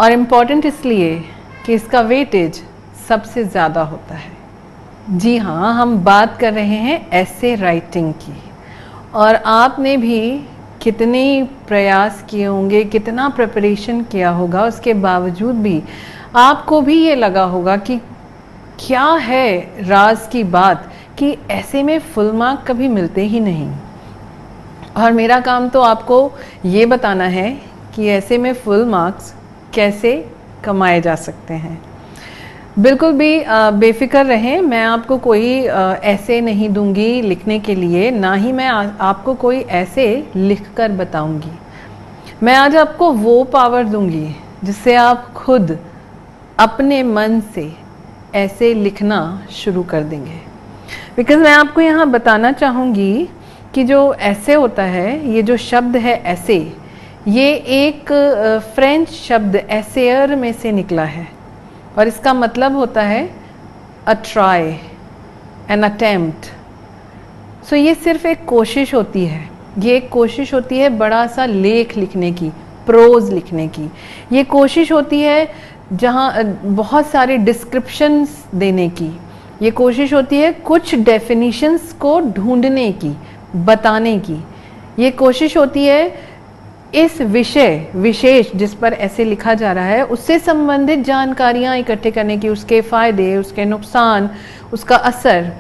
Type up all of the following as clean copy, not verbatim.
और इम्पॉर्टेंट इसलिए कि इसका वेटेज सबसे ज़्यादा होता है। जी हाँ, हम बात कर रहे हैं ऐसे राइटिंग की। और आपने भी कितने प्रयास किए होंगे, कितना प्रिपरेशन किया होगा, उसके बावजूद भी आपको भी ये लगा होगा कि क्या है राज की बात कि ऐसे में फुल मार्क कभी मिलते ही नहीं। और मेरा काम तो आपको ये बताना है कि ऐसे में फुल मार्क्स कैसे कमाए जा सकते हैं। बिल्कुल भी बेफिक्र रहें, मैं आपको कोई ऐसे नहीं दूंगी लिखने के लिए, ना ही मैं आपको कोई ऐसे लिख कर बताऊंगी। मैं आज आपको वो पावर दूंगी जिससे आप खुद अपने मन से ऐसे लिखना शुरू कर देंगे। बिकॉज़ मैं आपको यहाँ बताना चाहूँगी कि जो ऐसे होता है, ये जो शब्द है ऐसे, ये एक फ्रेंच शब्द एसेयर में से निकला है और इसका मतलब होता है अ ट्राई, एन अटेम्प्ट। सो ये सिर्फ एक कोशिश होती है, ये एक कोशिश होती है बड़ा सा लेख लिखने की, प्रोज लिखने की। ये कोशिश होती है जहाँ बहुत सारे डिस्क्रिप्शंस देने की। ये कोशिश होती है कुछ डेफिनेशंस को ढूंढने की, बताने की। ये कोशिश होती है इस विषय विशेष जिस पर ऐसे लिखा जा रहा है उससे संबंधित जानकारियाँ इकट्ठे करने की, उसके फ़ायदे, उसके नुकसान, उसका असर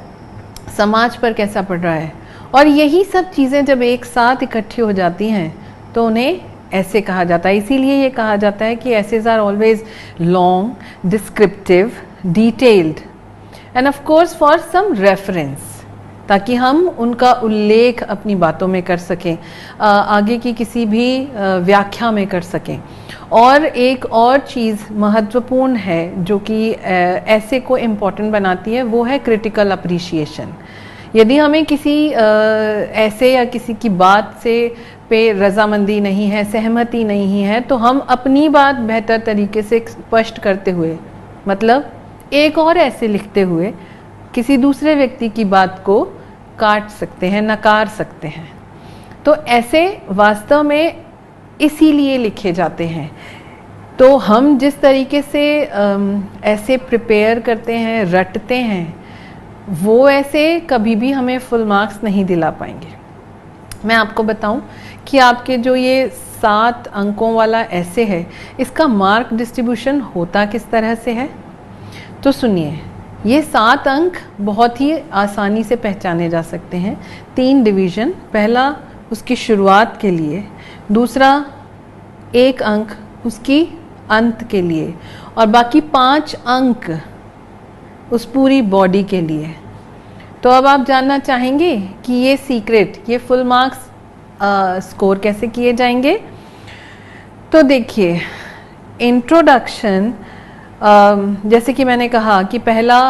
समाज पर कैसा पड़ रहा है। और यही सब चीज़ें जब एक साथ इकट्ठी हो जाती हैं तो उन्हें ऐसे कहा जाता है। इसीलिए ये कहा जाता है कि essays are always long, descriptive, detailed and of course for some reference, ताकि हम उनका उल्लेख अपनी बातों में कर सकें, आगे की किसी भी व्याख्या में कर सकें। और एक और चीज़ महत्वपूर्ण है जो कि ऐसे को इम्पोर्टेंट बनाती है, वो है क्रिटिकल अप्रिशिएशन। यदि हमें किसी ऐसे या किसी की बात से पे रजामंदी नहीं है, सहमति नहीं है, तो हम अपनी बात बेहतर तरीके से स्पष्ट करते हुए, मतलब एक और ऐसे लिखते हुए किसी दूसरे व्यक्ति की बात को काट सकते हैं, नकार सकते हैं। तो ऐसे वास्तव में इसीलिए लिखे जाते हैं। तो हम जिस तरीके से ऐसे प्रिपेयर करते हैं, रटते हैं, वो ऐसे कभी भी हमें फुल मार्क्स नहीं दिला पाएंगे। मैं आपको बताऊं कि आपके जो ये 7 अंकों वाला ऐसे है, इसका मार्क डिस्ट्रीब्यूशन होता किस तरह से है। तो सुनिए, ये 7 अंक बहुत ही आसानी से पहचाने जा सकते हैं। 3 डिवीज़न, पहला उसकी शुरुआत के लिए, दूसरा 1 अंक उसकी अंत के लिए, और बाकी 5 अंक उस पूरी बॉडी के लिए। तो अब आप जानना चाहेंगे कि ये सीक्रेट, ये फुल मार्क्स स्कोर कैसे किए जाएंगे। तो देखिए, इंट्रोडक्शन, जैसे कि मैंने कहा कि पहला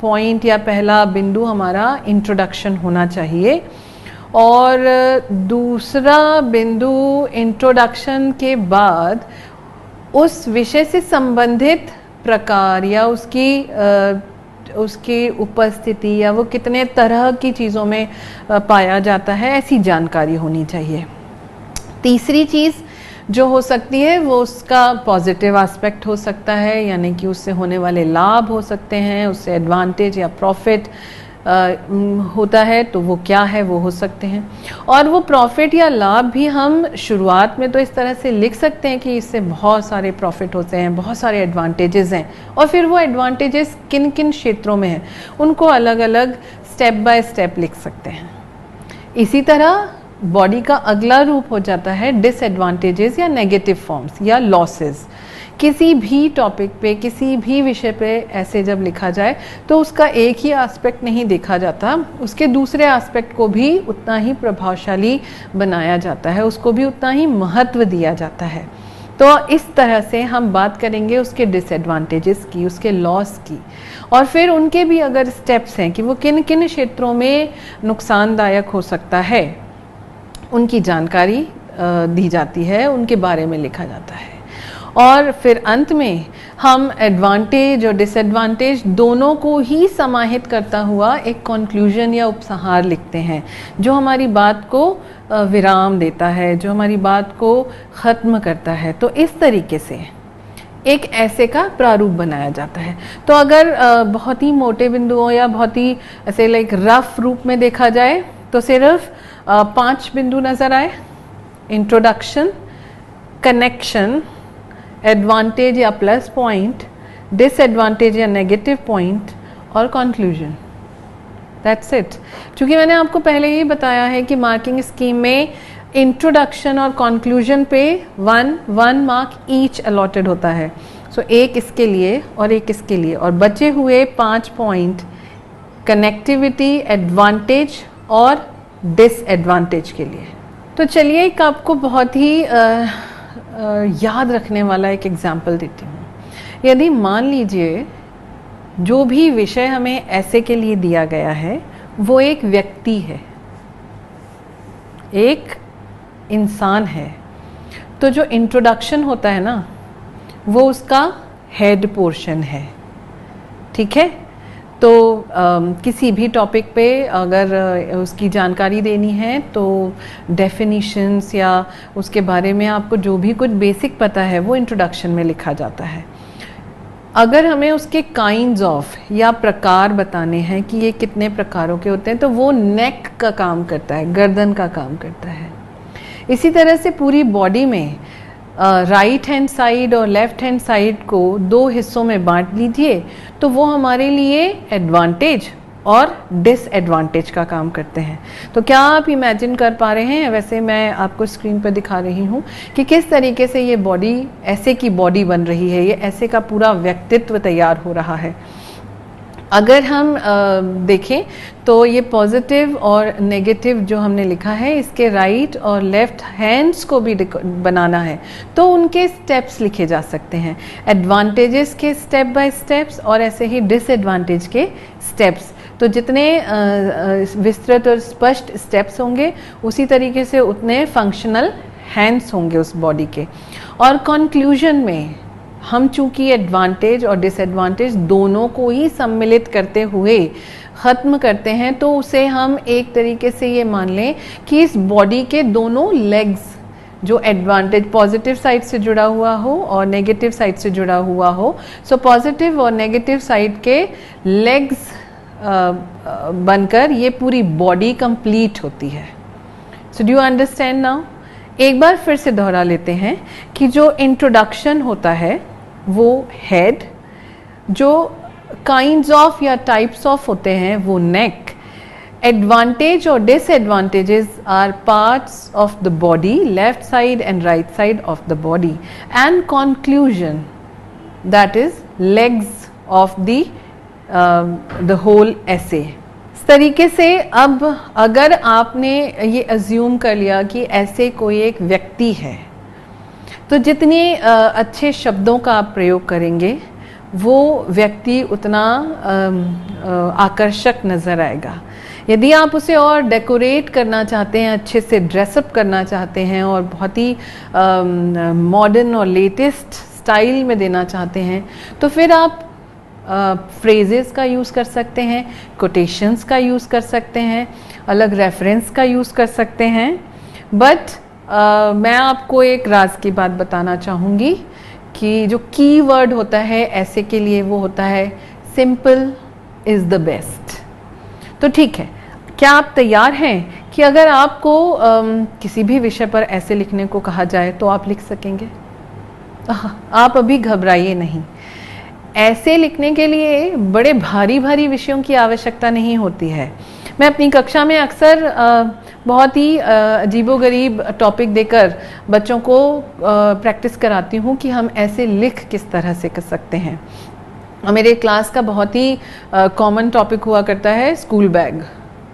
पॉइंट या पहला बिंदु हमारा इंट्रोडक्शन होना चाहिए, और दूसरा बिंदु इंट्रोडक्शन के बाद उस विषय से संबंधित प्रकार या उसकी उपस्थिति या वो कितने तरह की चीज़ों में पाया जाता है, ऐसी जानकारी होनी चाहिए। तीसरी चीज़ जो हो सकती है वो उसका पॉजिटिव एस्पेक्ट हो सकता है, यानी कि उससे होने वाले लाभ हो सकते हैं, उससे एडवांटेज या प्रॉफिट होता है, तो वो क्या है वो हो सकते हैं। और वो प्रॉफिट या लाभ भी हम शुरुआत में तो इस तरह से लिख सकते हैं कि इससे बहुत सारे प्रॉफिट होते हैं, बहुत सारे एडवांटेजेस हैं, और फिर वो एडवांटेजेस किन किन क्षेत्रों में हैं उनको अलग अलग स्टेप बाय स्टेप लिख सकते हैं। इसी तरह बॉडी का अगला रूप हो जाता है डिसएडवांटेजेस या नेगेटिव फॉर्म्स या लॉसेस। किसी भी टॉपिक पे, किसी भी विषय पे ऐसे जब लिखा जाए तो उसका एक ही एस्पेक्ट नहीं देखा जाता, उसके दूसरे एस्पेक्ट को भी उतना ही प्रभावशाली बनाया जाता है, उसको भी उतना ही महत्व दिया जाता है। तो इस तरह से हम बात करेंगे उसके डिसएडवांटेजेस की, उसके लॉस की, और फिर उनके भी अगर स्टेप्स हैं कि वो किन किन क्षेत्रों में नुकसानदायक हो सकता है, उनकी जानकारी दी जाती है, उनके बारे में लिखा जाता है। और फिर अंत में हम एडवांटेज और डिसएडवांटेज दोनों को ही समाहित करता हुआ एक कंक्लूजन या उपसंहार लिखते हैं, जो हमारी बात को विराम देता है, जो हमारी बात को ख़त्म करता है। तो इस तरीके से एक ऐसे का प्रारूप बनाया जाता है। तो अगर बहुत ही मोटे बिंदुओं या बहुत ही ऐसे लाइक रफ रूप में देखा जाए तो सिर्फ 5 बिंदु नजर आए: इंट्रोडक्शन, कनेक्शन, एडवांटेज या प्लस पॉइंट, डिसएडवांटेज या नेगेटिव पॉइंट और कंक्लूजन। That's it. क्योंकि मैंने आपको पहले ही बताया है कि मार्किंग स्कीम में इंट्रोडक्शन और कंक्लूजन पे 1 मार्क ईच अलॉटेड होता है। सो एक इसके लिए और एक इसके लिए, और बचे हुए 5 पॉइंट कनेक्टिविटी, एडवांटेज और डिसएडवांटेज के लिए। तो चलिए एक आपको बहुत ही याद रखने वाला एक एग्जाम्पल देती हूँ। यदि मान लीजिए जो भी विषय हमें ऐसे के लिए दिया गया है वो एक व्यक्ति है, एक इंसान है, तो जो इंट्रोडक्शन होता है ना वो उसका हेड पोर्शन है। ठीक है, तो किसी भी टॉपिक पे अगर उसकी जानकारी देनी है तो डेफिनिशंस या उसके बारे में आपको जो भी कुछ बेसिक पता है वो इंट्रोडक्शन में लिखा जाता है। अगर हमें उसके काइंड्स ऑफ या प्रकार बताने हैं कि ये कितने प्रकारों के होते हैं तो वो नेक का काम करता है, गर्दन का काम करता है। इसी तरह से पूरी बॉडी में राइट हैंड साइड और लेफ्ट हैंड साइड को 2 हिस्सों में बांट लीजिए तो वो हमारे लिए एडवांटेज और डिसएडवांटेज का काम करते हैं। तो क्या आप इमेजिन कर पा रहे हैं? वैसे मैं आपको स्क्रीन पर दिखा रही हूँ कि किस तरीके से ये बॉडी, ऐसे की बॉडी बन रही है, ये ऐसे का पूरा व्यक्तित्व तैयार हो रहा है। अगर हम देखें तो ये पॉजिटिव और नेगेटिव जो हमने लिखा है इसके राइट और लेफ्ट हैंड्स को भी बनाना है तो उनके स्टेप्स लिखे जा सकते हैं, एडवांटेजेस के स्टेप बाय स्टेप्स और ऐसे ही डिसएडवांटेज के स्टेप्स। तो जितने विस्तृत और स्पष्ट स्टेप्स होंगे उसी तरीके से उतने फंक्शनल हैंड्स होंगे उस बॉडी के। और कंक्लूजन में हम चूंकि एडवांटेज और डिसएडवांटेज दोनों को ही सम्मिलित करते हुए ख़त्म करते हैं तो उसे हम एक तरीके से ये मान लें कि इस बॉडी के दोनों लेग्स, जो एडवांटेज पॉजिटिव साइड से जुड़ा हुआ हो और नेगेटिव साइड से जुड़ा हुआ हो, सो पॉजिटिव और नेगेटिव साइड के लेग्स बनकर ये पूरी बॉडी कंप्लीट होती है। So do you understand now? एक बार फिर से दोहरा लेते हैं कि जो इंट्रोडक्शन होता है वो हेड, जो काइंड्स ऑफ या टाइप्स ऑफ होते हैं वो नेक, एडवांटेज और disadvantages are parts of the body, left side and right side of the body, and conclusion that is legs of the whole essay. इस तरीके से अब अगर आपने ये अज्यूम कर लिया कि ऐसे कोई एक व्यक्ति है तो जितने अच्छे शब्दों का आप प्रयोग करेंगे वो व्यक्ति उतना आकर्षक नज़र आएगा। यदि आप उसे और डेकोरेट करना चाहते हैं, अच्छे से ड्रेसअप करना चाहते हैं और बहुत ही मॉडर्न और लेटेस्ट स्टाइल में देना चाहते हैं तो फिर आप फ्रेजेस का यूज़ कर सकते हैं, कोटेशंस का यूज़ कर सकते हैं, अलग रेफरेंस का यूज़ कर सकते हैं। बट मैं आपको एक राज की बात बताना चाहूँगी कि जो की वर्ड होता है ऐसे के लिए वो होता है सिंपल इज़ द बेस्ट। तो ठीक है, क्या आप तैयार हैं कि अगर आपको किसी भी विषय पर ऐसे लिखने को कहा जाए तो आप लिख सकेंगे? आप अभी घबराइए नहीं। ऐसे लिखने के लिए बड़े भारी भारी विषयों की आवश्यकता नहीं होती है। मैं अपनी कक्षा में अक्सर बहुत ही अजीबोगरीब टॉपिक देकर बच्चों को प्रैक्टिस कराती हूँ कि हम ऐसे लिख किस तरह से कर सकते हैं। मेरे क्लास का बहुत ही कॉमन टॉपिक हुआ करता है स्कूल बैग।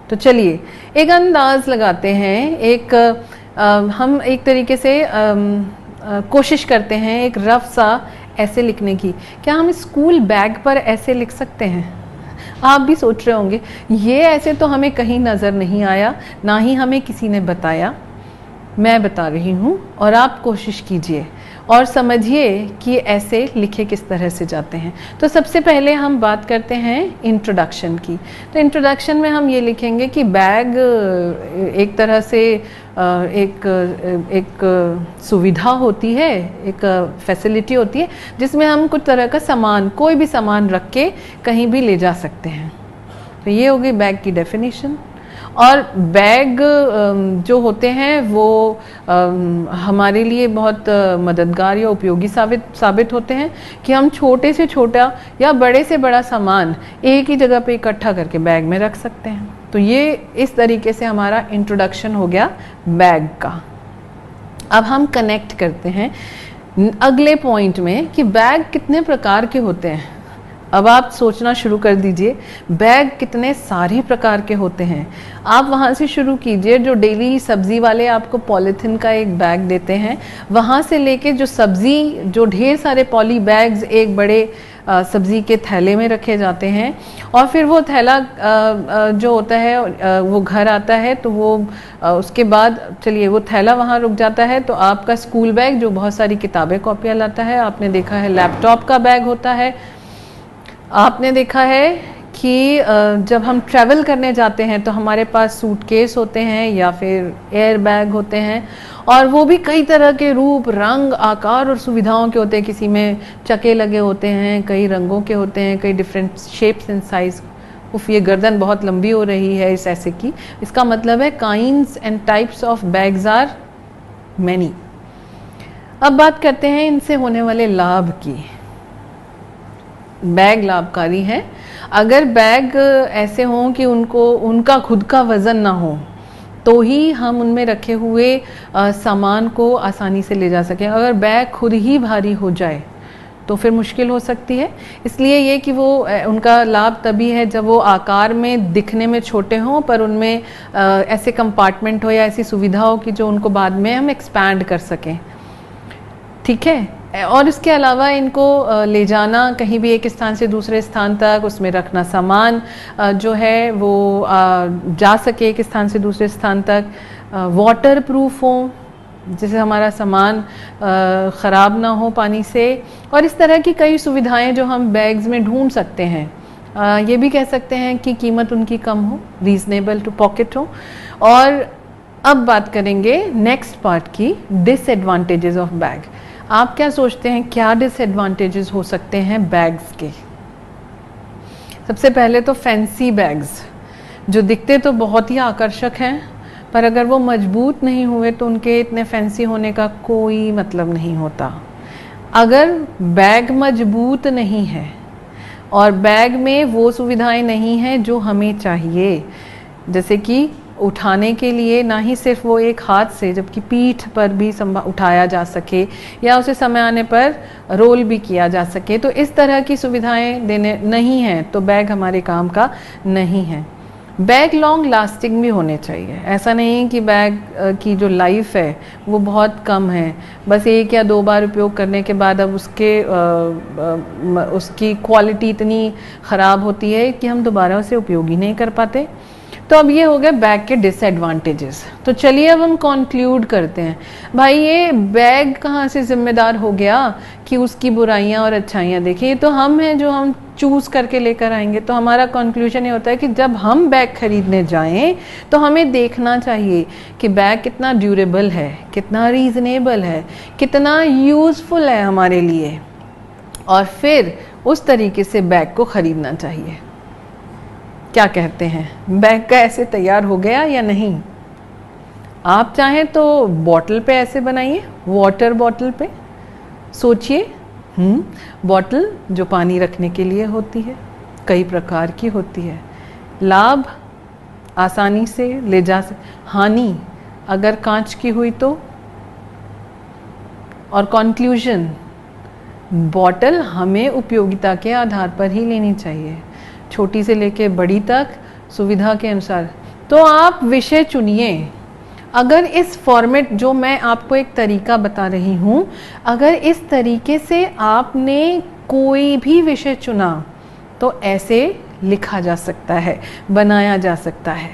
तो चलिए एक अंदाज लगाते हैं, हम एक तरीके से कोशिश करते हैं एक रफ सा ऐसे लिखने की। क्या हम स्कूल बैग पर ऐसे लिख सकते हैं? आप भी सोच रहे होंगे ये ऐसे तो हमें कहीं नज़र नहीं आया, ना ही हमें किसी ने बताया। मैं बता रही हूँ और आप कोशिश कीजिए और समझिए कि ऐसे लिखे किस तरह से जाते हैं। तो सबसे पहले हम बात करते हैं इंट्रोडक्शन की। तो इंट्रोडक्शन में हम ये लिखेंगे कि बैग एक तरह से एक सुविधा होती है, एक फैसिलिटी होती है जिसमें हम कुछ तरह का सामान, कोई भी सामान रख के कहीं भी ले जा सकते हैं। तो ये हो गई बैग की डेफिनेशन। और बैग जो होते हैं वो हमारे लिए बहुत मददगार या उपयोगी साबित होते हैं कि हम छोटे से छोटा या बड़े से बड़ा सामान एक ही जगह पे इकट्ठा करके बैग में रख सकते हैं। तो ये इस तरीके से हमारा इंट्रोडक्शन हो गया बैग का। अब हम कनेक्ट करते हैं अगले पॉइंट में कि बैग कितने प्रकार के होते हैं। अब आप सोचना शुरू कर दीजिए, बैग कितने सारे प्रकार के होते हैं। आप वहाँ से शुरू कीजिए, जो डेली सब्जी वाले आपको पॉलीथीन का एक बैग देते हैं, वहाँ से लेके जो सब्जी, जो ढेर सारे पॉली बैग्स एक बड़े सब्जी के थैले में रखे जाते हैं, और फिर वो थैला जो होता है वो घर आता है, तो वो उसके बाद चलिए वो थैला वहाँ रुक जाता है। तो आपका स्कूल बैग जो बहुत सारी किताबें कॉपियाँ लाता है, आपने देखा है लैपटॉप का बैग होता है, आपने देखा है कि जब हम ट्रैवल करने जाते हैं तो हमारे पास सूटकेस होते हैं या फिर एयर बैग होते हैं, और वो भी कई तरह के रूप, रंग, आकार और सुविधाओं के होते हैं। किसी में चके लगे होते हैं, कई रंगों के होते हैं, कई डिफरेंट शेप्स एंड साइज। उफ, ये गर्दन बहुत लंबी हो रही है इस ऐसे की। इसका मतलब है kinds and types of bags are many. अब बात करते हैं इनसे होने वाले लाभ की। बैग लाभकारी है अगर बैग ऐसे हों कि उनका खुद का वज़न ना हो, तो ही हम उनमें रखे हुए सामान को आसानी से ले जा सकें। अगर बैग खुद ही भारी हो जाए तो फिर मुश्किल हो सकती है। इसलिए ये कि वो उनका लाभ तभी है जब वो आकार में, दिखने में छोटे हों, पर उनमें ऐसे कंपार्टमेंट हो या ऐसी सुविधा हो कि जो उनको बाद में हम एक्सपैंड कर सकें। ठीक है। और इसके अलावा इनको ले जाना कहीं भी एक स्थान से दूसरे स्थान तक, उसमें रखना सामान जो है वो जा सके एक स्थान से दूसरे स्थान तक, वाटर प्रूफ हो, जिससे हमारा सामान ख़राब ना हो पानी से, और इस तरह की कई सुविधाएं जो हम बैग्स में ढूंढ सकते हैं। ये भी कह सकते हैं कि कीमत उनकी कम हो, रीजनेबल टू पॉकेट हो। और अब बात करेंगे नेक्स्ट पार्ट की, डिसएडवांटेजेस ऑफ बैग। आप क्या सोचते हैं क्या डिसएडवांटेजेस हो सकते हैं बैग्स के? सबसे पहले तो फैंसी बैग्स, जो दिखते तो बहुत ही आकर्षक हैं, पर अगर वो मजबूत नहीं हुए तो उनके इतने फैंसी होने का कोई मतलब नहीं होता। अगर बैग मजबूत नहीं है और बैग में वो सुविधाएं नहीं हैं जो हमें चाहिए, जैसे कि उठाने के लिए ना ही सिर्फ वो एक हाथ से, जबकि पीठ पर भी उठाया जा सके या उसे समय आने पर रोल भी किया जा सके, तो इस तरह की सुविधाएं देने नहीं हैं तो बैग हमारे काम का नहीं है। बैग लॉन्ग लास्टिंग भी होने चाहिए। ऐसा नहीं कि बैग की जो लाइफ है वो बहुत कम है, बस एक या दो बार उपयोग करने के बाद अब उसकी क्वालिटी इतनी ख़राब होती है कि हम दोबारा उसे उपयोग ही नहीं कर पाते। तो अब ये हो गया बैग के डिसएडवांटेजेस। तो चलिए अब हम कंक्लूड करते हैं। भाई ये बैग कहाँ से जिम्मेदार हो गया कि उसकी बुराइयां और अच्छाइयां देखें? ये तो हम हैं जो हम चूज करके लेकर आएंगे। तो हमारा कंक्लूजन ये होता है कि जब हम बैग खरीदने जाएं तो हमें देखना चाहिए कि बैग कितना ड्यूरेबल है, कितना रीजनेबल है, कितना यूजफुल है हमारे लिए, और फिर उस तरीके से बैग को खरीदना चाहिए। क्या कहते हैं, बैग का ऐसे तैयार हो गया या नहीं? आप चाहें तो बॉटल पे ऐसे बनाइए, वाटर बॉटल पे सोचिए। बॉटल जो पानी रखने के लिए होती है, कई प्रकार की होती है। लाभ, आसानी से ले जा सकते। हानि, अगर कांच की हुई तो। और कंक्लूजन, बॉटल हमें उपयोगिता के आधार पर ही लेनी चाहिए, छोटी से लेके बड़ी तक, सुविधा के अनुसार। तो आप विषय चुनिए। अगर इस फॉर्मेट, जो मैं आपको एक तरीका बता रही हूँ, अगर इस तरीके से आपने कोई भी विषय चुना तो ऐसे लिखा जा सकता है, बनाया जा सकता है।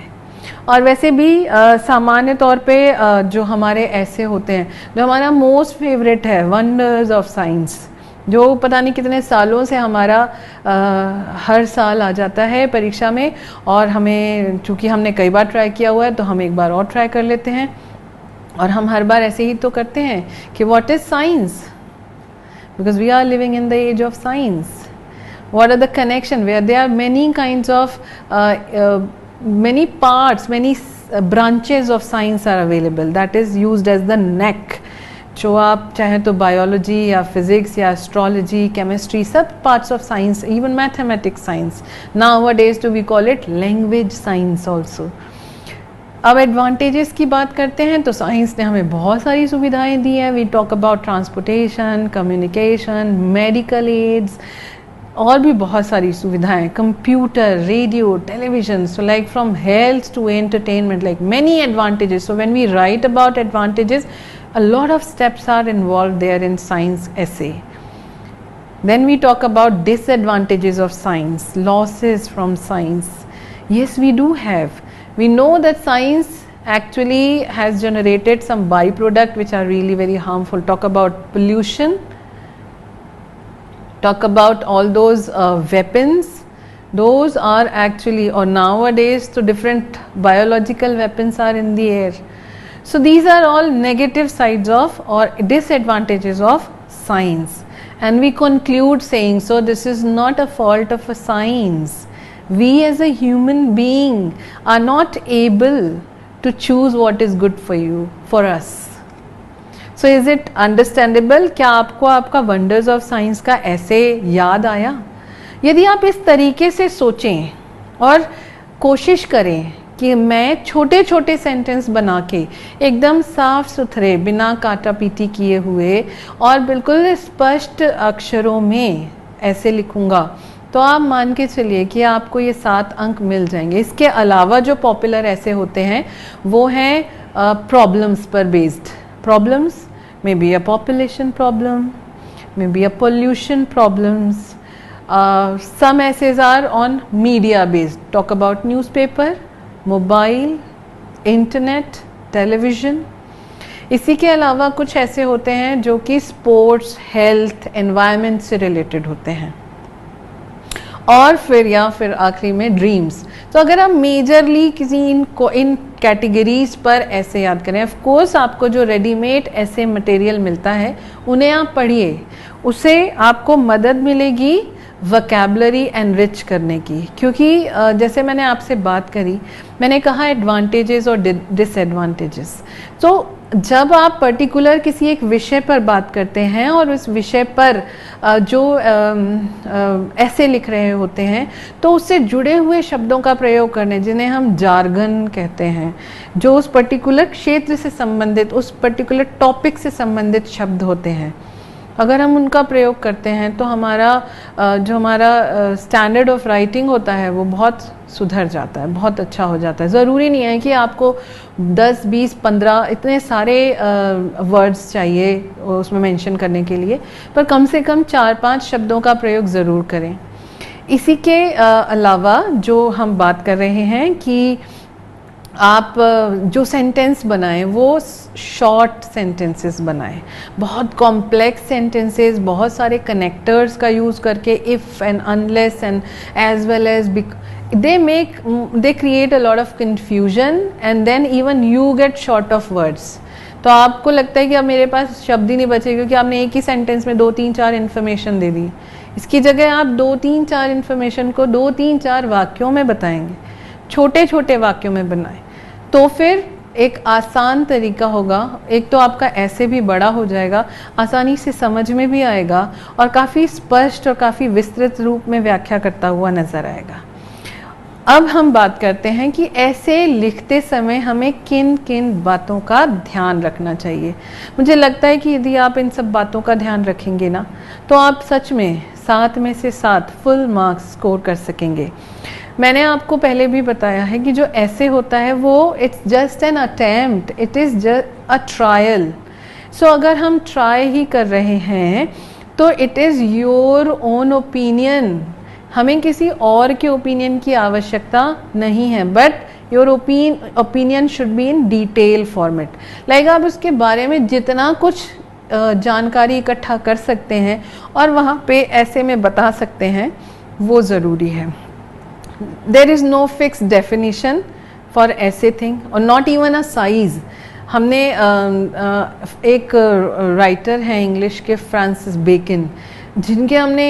और वैसे भी सामान्य तौर पे जो हमारे ऐसे होते हैं, जो हमारा मोस्ट फेवरेट है, वंडर्स ऑफ साइंस, जो पता नहीं कितने सालों से हमारा हर साल आ जाता है परीक्षा में, और हमें, चूँकि हमने कई बार ट्राई किया हुआ है तो हम एक बार और ट्राई कर लेते हैं। और हम हर बार ऐसे ही तो करते हैं कि what is science, because we are living in the age of science. What are the connection where there are many kinds of many parts, many branches of science are available, that is used as the neck. जो आप चाहे तो biology या physics या astrology, chemistry, सब parts of science, even mathematics science. Nowadays too we call it language science also. अब advantages की बात करते हैं तो साइंस ने हमें बहुत सारी सुविधाएं दी हैं. We talk about transportation, communication, medical aids, और भी बहुत सारी सुविधाएं, computer, radio, television, so like from health to entertainment, like many advantages. So when we write about advantages, a lot of steps are involved there in science essay. Then we talk about disadvantages of science, losses from science. Yes, we do have. We know that science actually has generated some byproduct which are really very harmful. Talk about pollution, talk about all those weapons. Those are actually, or nowadays so different biological weapons are in the air. So these are all negative sides of or disadvantages of science, and we conclude saying, so this is not a fault of a science. We as a human being are not able to choose what is good for you, for us. So is it understandable? क्या आपको आपका wonders of science का ऐसे याद आया? यदि आप इस तरीके से सोचें और कोशिश करें कि मैं छोटे छोटे सेंटेंस बना के एकदम साफ सुथरे, बिना काटा पीटी किए हुए और बिल्कुल स्पष्ट अक्षरों में ऐसे लिखूंगा, तो आप मान के चलिए कि आपको ये 7 अंक मिल जाएंगे. इसके अलावा जो पॉपुलर ऐसे होते हैं वो हैं प्रॉब्लम्स पर based. Problems may be a population problem, may be a pollution problems. Some essays are on media based, talk about newspaper, mobile, internet, television. इसी के अलावा कुछ ऐसे होते हैं जो कि स्पोर्ट्स, हेल्थ, एनवायरनमेंट से रिलेटेड होते हैं, और फिर आखिरी में ड्रीम्स. तो अगर आप मेजरली किसी इन कैटेगरीज पर ऐसे याद करें, ऑफ कोर्स आपको जो रेडीमेड ऐसे मटेरियल मिलता है उन्हें आप पढ़िए, उससे आपको मदद मिलेगी वोकैबुलरी एनरिच करने की. क्योंकि जैसे मैंने आपसे बात करी, मैंने कहा एडवांटेजेस और डिसएडवांटेजेस. तो जब आप पर्टिकुलर किसी एक विषय पर बात करते हैं और उस विषय पर जो ऐसे लिख रहे होते हैं, तो उससे जुड़े हुए शब्दों का प्रयोग करने, जिन्हें हम जार्गन कहते हैं, जो उस पर्टिकुलर क्षेत्र से संबंधित, उस पर्टिकुलर टॉपिक से संबंधित शब्द होते हैं, अगर हम उनका प्रयोग करते हैं तो हमारा जो हमारा स्टैंडर्ड ऑफ राइटिंग होता है वो बहुत सुधर जाता है, बहुत अच्छा हो जाता है. ज़रूरी नहीं है कि आपको 10, 20, 15 इतने सारे वर्ड्स चाहिए उसमें मेंशन करने के लिए, पर कम से कम 4-5 शब्दों का प्रयोग ज़रूर करें. इसी के अलावा जो हम बात कर रहे हैं कि आप जो सेंटेंस बनाएं वो शॉर्ट सेंटेंसेस बनाएं. बहुत कॉम्प्लेक्स सेंटेंसेस, बहुत सारे कनेक्टर्स का यूज़ करके, if and unless and as well as, they create a lot of confusion and then even you get short of words. तो आपको लगता है कि अब मेरे पास शब्द ही नहीं बचे, क्योंकि आपने एक ही सेंटेंस में 2-3-4 इन्फॉर्मेशन दे दी. इसकी जगह आप 2-3-4 इन्फॉर्मेशन को 2-3-4 वाक्यों में बताएंगे, छोटे छोटे वाक्यों में बनाएं, तो फिर एक आसान तरीका होगा. एक तो आपका ऐसे भी बड़ा हो जाएगा, आसानी से समझ में भी आएगा और काफ़ी स्पष्ट और काफ़ी विस्तृत रूप में व्याख्या करता हुआ नज़र आएगा. अब हम बात करते हैं कि ऐसे लिखते समय हमें किन किन बातों का ध्यान रखना चाहिए. मुझे लगता है कि यदि आप इन सब बातों का ध्यान रखेंगे ना, तो आप सच में 7 में से 7 फुल मार्क्स स्कोर कर सकेंगे. मैंने आपको पहले भी बताया है कि जो ऐसे होता है वो it's just an attempt, it is just a trial. So अगर हम ट्राई ही कर रहे हैं तो it is your own opinion. हमें किसी और के ओपिनियन की आवश्यकता नहीं है, but your opinion should be in detail format. Like आप उसके बारे में जितना कुछ जानकारी इकट्ठा कर सकते हैं और वहाँ पे ऐसे में बता सकते हैं, वो ज़रूरी है. There is no fixed definition for essay thing or not even a size. हमने एक राइटर हैं इंग्लिश के फ्रांसिस बेकन, जिनके हमने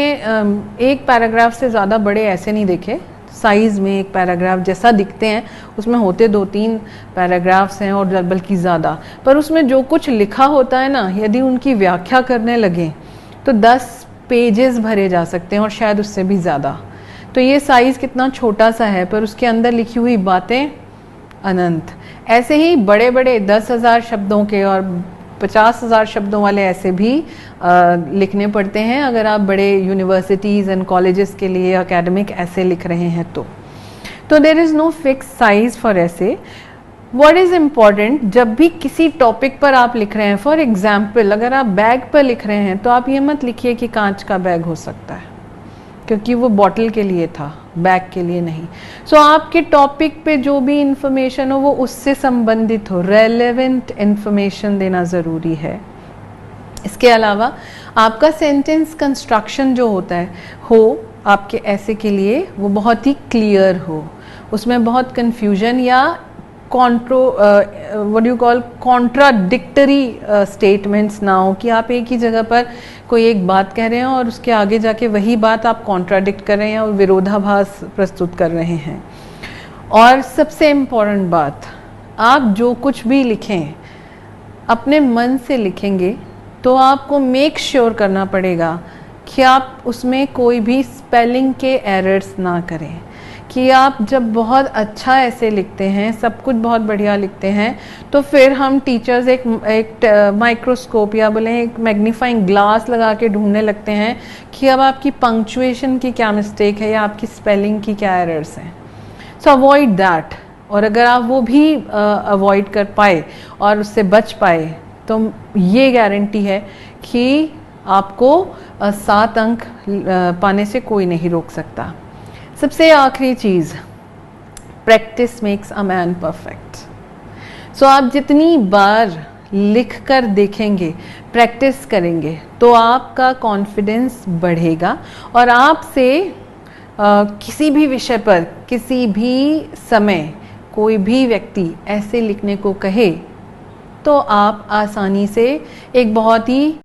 एक पैराग्राफ से ज़्यादा बड़े ऐसे नहीं देखे, साइज़ में एक पैराग्राफ जैसा दिखते हैं उसमें होते 2-3 पैराग्राफ्स हैं और बल्कि ज़्यादा, पर उसमें जो कुछ लिखा होता है ना, यदि उनकी व्याख्या करने लगें तो 10 पेजेस भरे जा सकते हैं और शायद उससे भी ज़्यादा। तो ये साइज़ कितना छोटा सा है, पर उसके अंदर लिखी हुई बातें अनंत। ऐसे ही बड़े बड़े 10,000 शब्दों के और 50,000 शब्दों वाले ऐसे भी लिखने पड़ते हैं अगर आप बड़े यूनिवर्सिटीज़ एंड कॉलेजेस के लिए एकेडमिक ऐसे लिख रहे हैं तो there is no fix size for essay. What is important, जब भी किसी टॉपिक पर आप लिख रहे हैं, फॉर एग्जाम्पल अगर आप बैग पर लिख रहे हैं तो आप ये मत लिखिए कि कांच का बैग हो सकता है, क्योंकि वो बॉटल के लिए था, बैग के लिए नहीं। सो आपके टॉपिक पे जो भी इंफॉर्मेशन हो वो उससे संबंधित हो, रेलेवेंट इंफॉर्मेशन देना ज़रूरी है। इसके अलावा आपका सेंटेंस कंस्ट्रक्शन जो होता है हो आपके ऐसे के लिए वो बहुत ही क्लियर हो, उसमें बहुत कन्फ्यूजन या कॉन्ट्राडिक्टरी स्टेटमेंट्स ना हो कि आप एक ही जगह पर कोई एक बात कह रहे हैं और उसके आगे जाके वही बात आप कॉन्ट्राडिक्ट कर रहे हैं और विरोधाभास प्रस्तुत कर रहे हैं। और सबसे इम्पोर्टेंट बात, आप जो कुछ भी लिखें अपने मन से लिखेंगे तो आपको मेक श्योर करना पड़ेगा कि आप उसमें कोई भी स्पेलिंग के एरर्स ना करें। कि आप जब बहुत अच्छा ऐसे लिखते हैं, सब कुछ बहुत बढ़िया लिखते हैं, तो फिर हम टीचर्स एक माइक्रोस्कोप या बोले एक मैग्नीफाइंग ग्लास लगा के ढूंढने लगते हैं कि अब आपकी पंक्चुएशन की क्या मिस्टेक है या आपकी स्पेलिंग की क्या एरर्स हैं। सो अवॉइड दैट। और अगर आप वो भी अवॉइड कर पाए और उससे बच पाए तो ये गारंटी है कि आपको 7 अंक पाने से कोई नहीं रोक सकता। सबसे आखिरी चीज़, practice makes a man perfect. So आप जितनी बार लिख कर देखेंगे, प्रैक्टिस करेंगे, तो आपका कॉन्फिडेंस बढ़ेगा और आपसे किसी भी विषय पर किसी भी समय कोई भी व्यक्ति ऐसे लिखने को कहे तो आप आसानी से एक बहुत ही